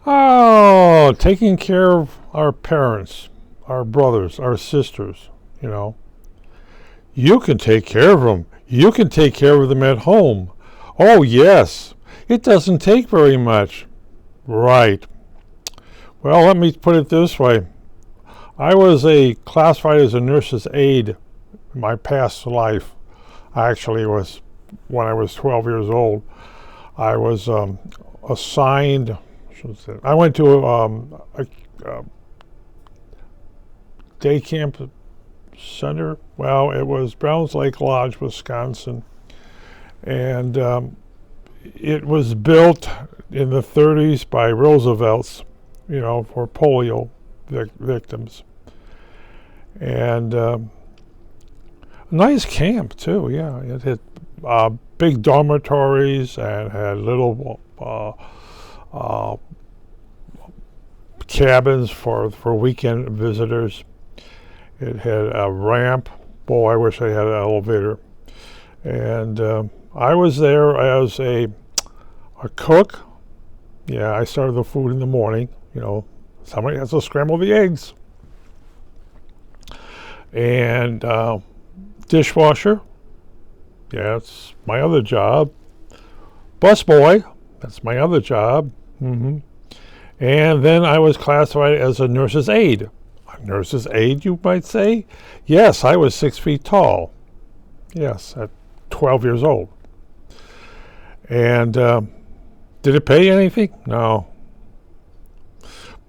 Oh, taking care of our parents, our brothers, our sisters, you know. You can take care of them. You can take care of them at home. Oh, yes. It doesn't take very much. Right. Well, let me put it this way. I was classified as a nurse's aide in my past life. I actually was, when I was 12 years old, I was assigned, I went to a day camp center. Well, it was Browns Lake Lodge, Wisconsin. And it was built in the 30s by Roosevelt's, for polio victims. And nice camp, too, yeah. It had big dormitories and had little cabins for weekend visitors. It had a ramp. Boy, I wish I had an elevator. And I was there as a cook. Yeah, I started the food in the morning. Somebody has to scramble the eggs. And dishwasher. Yeah, it's my other job. Busboy. That's my other job. And then I was classified as a nurse's aide. A nurse's aide, you might say? Yes, I was 6 feet tall. Yes, at 12 years old. And did it pay anything? No.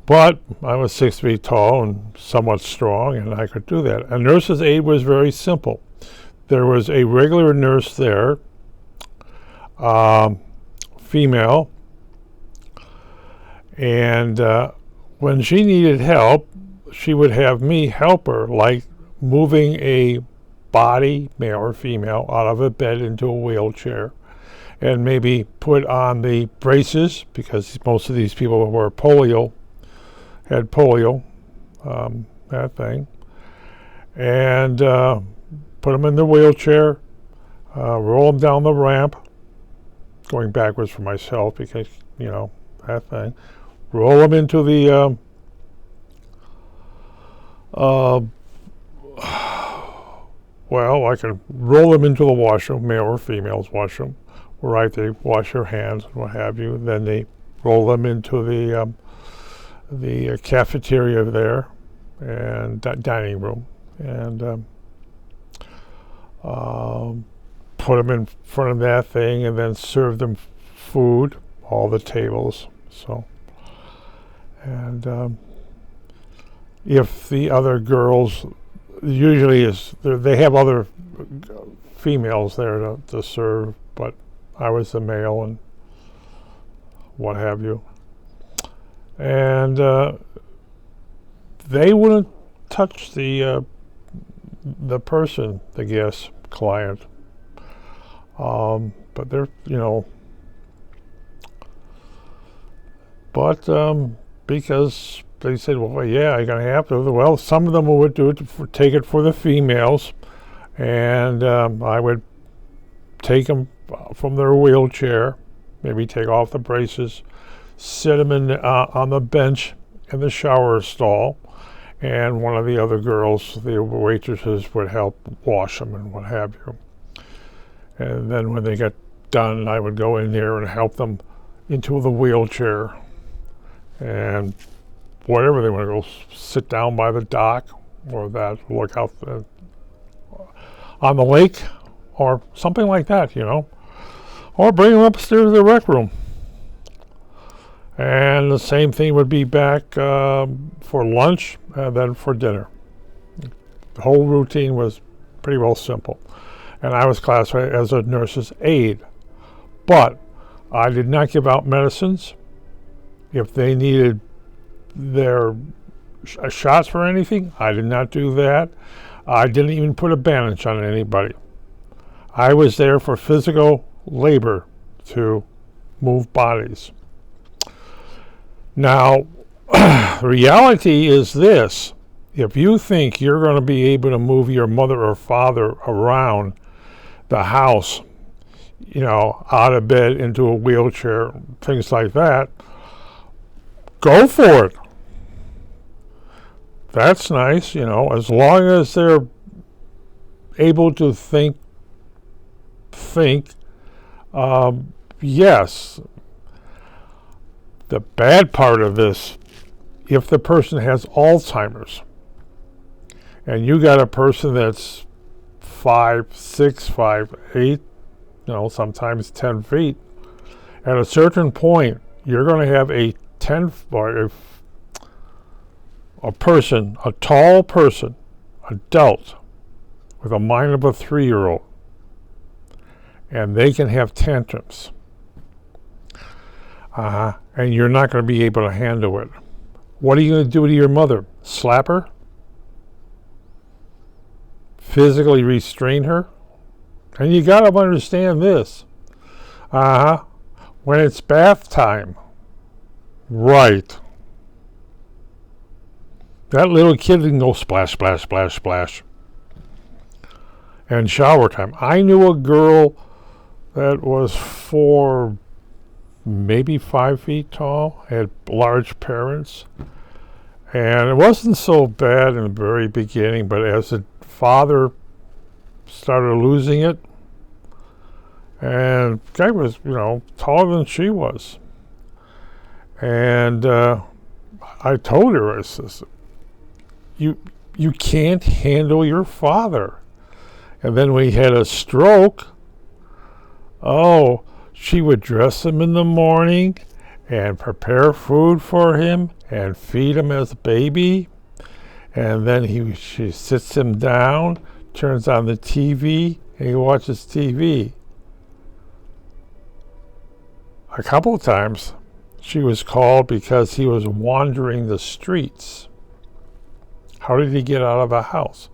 But I was 6 feet tall and somewhat strong, and I could do that. A nurse's aide was very simple. There was a regular nurse there, female, and when she needed help, she would have me help her, like moving a body, male or female, out of a bed into a wheelchair, and maybe put on the braces, because most of these people had polio, that thing, and put them in the wheelchair, roll them down the ramp, going backwards for myself because, that thing, roll them into the well, I can roll them into the washroom, male or female's washroom, right? They wash their hands and what have you. Then they roll them into the cafeteria there and dining room, and put them in front of that thing, and then serve them food, all the tables. So, and if the other girls, usually they have other females there to serve, but I was the male and what have you. And they wouldn't touch the person, the guest, client. But they're, because they said, well, yeah, you're going to have to. Well, some of them would do it take it for the females, and I would take them from their wheelchair, maybe take off the braces, sit them on the bench in the shower stall, and one of the other girls, the waitresses, would help wash them and what have you. And then when they got done, I would go in there and help them into the wheelchair, and whatever they want to go sit down by the dock or that, look out on the lake or something like that, or bring them upstairs to the rec room. And the same thing would be back for lunch and then for dinner. The whole routine was pretty well simple. And I was classified as a nurse's aide. But I did not give out medicines. If they needed their shots for anything, I did not do that. I didn't even put a bandage on anybody. I was there for physical labor to move bodies. Now, reality is this. If you think you're going to be able to move your mother or father around the house, out of bed into a wheelchair, things like that, go for it. That's nice, as long as they're able to think, yes. The bad part of this, if the person has Alzheimer's, and you got a person that's 5'6", 5'8", sometimes 10 feet, at a certain point, you're going to have a tall person, adult, with a mind of a 3-year-old, and they can have tantrums. And you're not going to be able to handle it. What are you going to do to your mother? Slap her? Physically restrain her? And you got to understand this. When it's bath time, right, that little kid can go splash, splash, splash, splash. And shower time. I knew a girl that was maybe 5 feet tall, had large parents. And it wasn't so bad in the very beginning, but as the father started losing it, and the guy was, taller than she was. And I told her, I says, you can't handle your father. And then when he had a stroke, she would dress him in the morning and prepare food for him and feed him as a baby. And then she sits him down, turns on the TV, and he watches TV. A couple of times, she was called because he was wandering the streets. How did he get out of the house?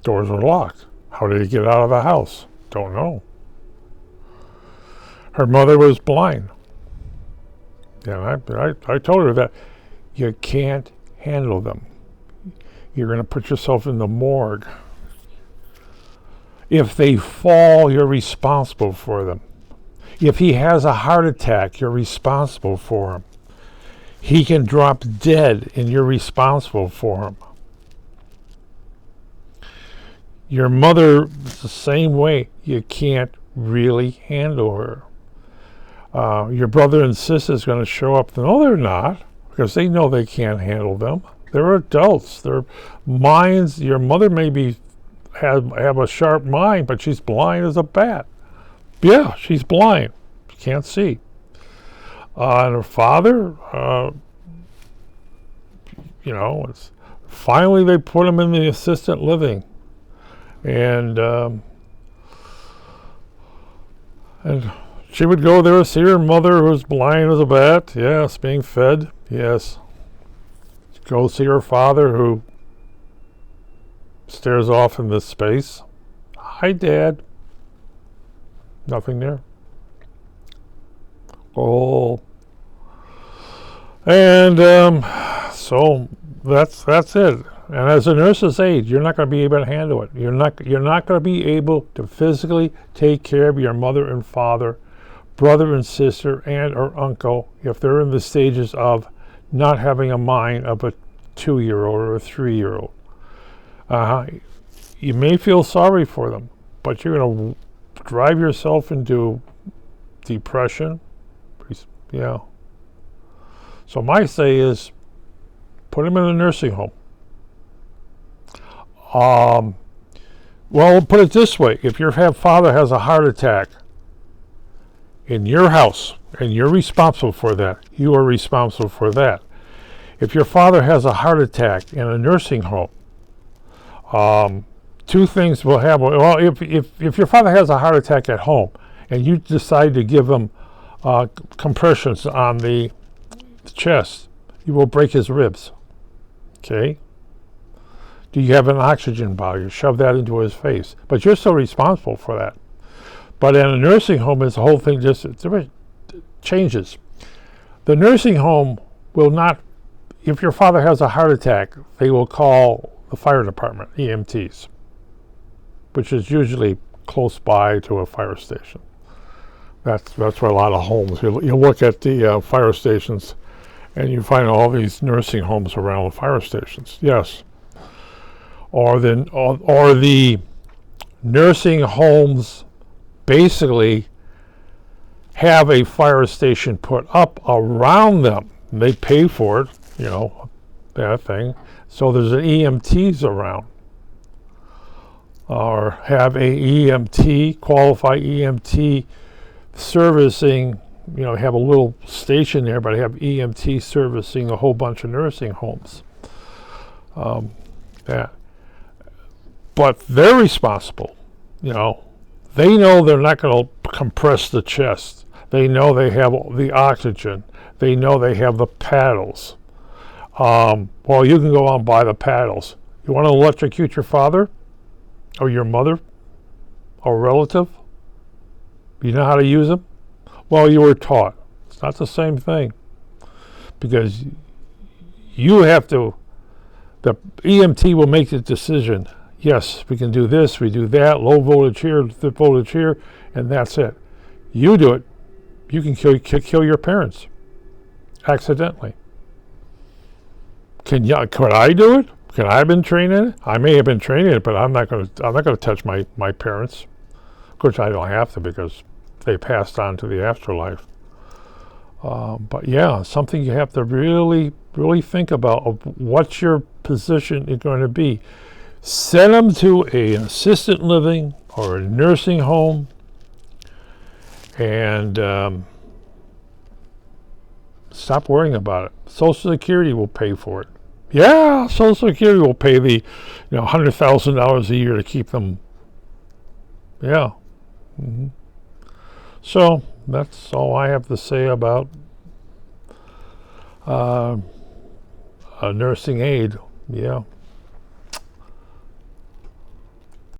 Doors were locked. How did he get out of the house? Don't know. Her mother was blind. And I told her that you can't handle them. You're going to put yourself in the morgue. If they fall, you're responsible for them. If he has a heart attack, you're responsible for him. He can drop dead and you're responsible for him. Your mother is the same way. You can't really handle her. Your brother and sister is going to show up. No, they're not, because they know they can't handle them. They're adults. Their minds. Your mother maybe have a sharp mind, but she's blind as a bat. Yeah, she's blind. She can't see. And her father, finally they put him in the assisted living, and she would go there to see her mother, who's blind as a bat. Yes, being fed. Yes. Go see her father, who stares off in this space. Hi, Dad. Nothing there. Oh. And so that's it. And as a nurse's aide, you're not going to be able to handle it. You're not going to be able to physically take care of your mother and father, brother and sister, aunt or uncle, if they're in the stages of not having a mind of a 2-year-old or a 3-year-old. You may feel sorry for them, but you're going to drive yourself into depression. Yeah. So my say is, put them in a nursing home. Well, put it this way. If your father has a heart attack in your house, and you're responsible for that, you are responsible for that. If your father has a heart attack in a nursing home, two things will happen. Well, if your father has a heart attack at home, and you decide to give him compressions on the chest, you will break his ribs. Okay? Do you have an oxygen bottle? You shove that into his face. But you're still responsible for that. But in a nursing home, the whole thing just changes. The nursing home will not, if your father has a heart attack, they will call the fire department, EMTs, which is usually close by to a fire station. That's where a lot of homes, you look at the fire stations, And you find all these nursing homes around the fire stations. Yes. Or the nursing homes basically have a fire station put up around them. They pay for it, that thing. So there's an EMTs around. Or have a EMT, qualified EMT servicing, have a little station there, but have EMT servicing a whole bunch of nursing homes. But they're responsible. They know they're not going to compress the chest. They know they have the oxygen. They know they have the paddles. Well, you can go out and buy the paddles. You want to electrocute your father or your mother or relative? You know how to use them? Well, you were taught. It's not the same thing, because you have to, the EMT will make the decision. Yes, we can do this, we do that, low voltage here, and that's it. You do it, you can kill your parents accidentally. Could I do it? Could I have been trained in it? I may have been trained in it, but I'm not going to touch my parents. Of course, I don't have to, because they passed on to the afterlife. But yeah, something you have to really, really think about of what your position is going to be. Send them to an assisted living or a nursing home, and stop worrying about it. Social Security will pay for it. Yeah, Social Security will pay the $100,000 a year to keep them. Yeah. Mm-hmm. So that's all I have to say about a nursing aide. Yeah.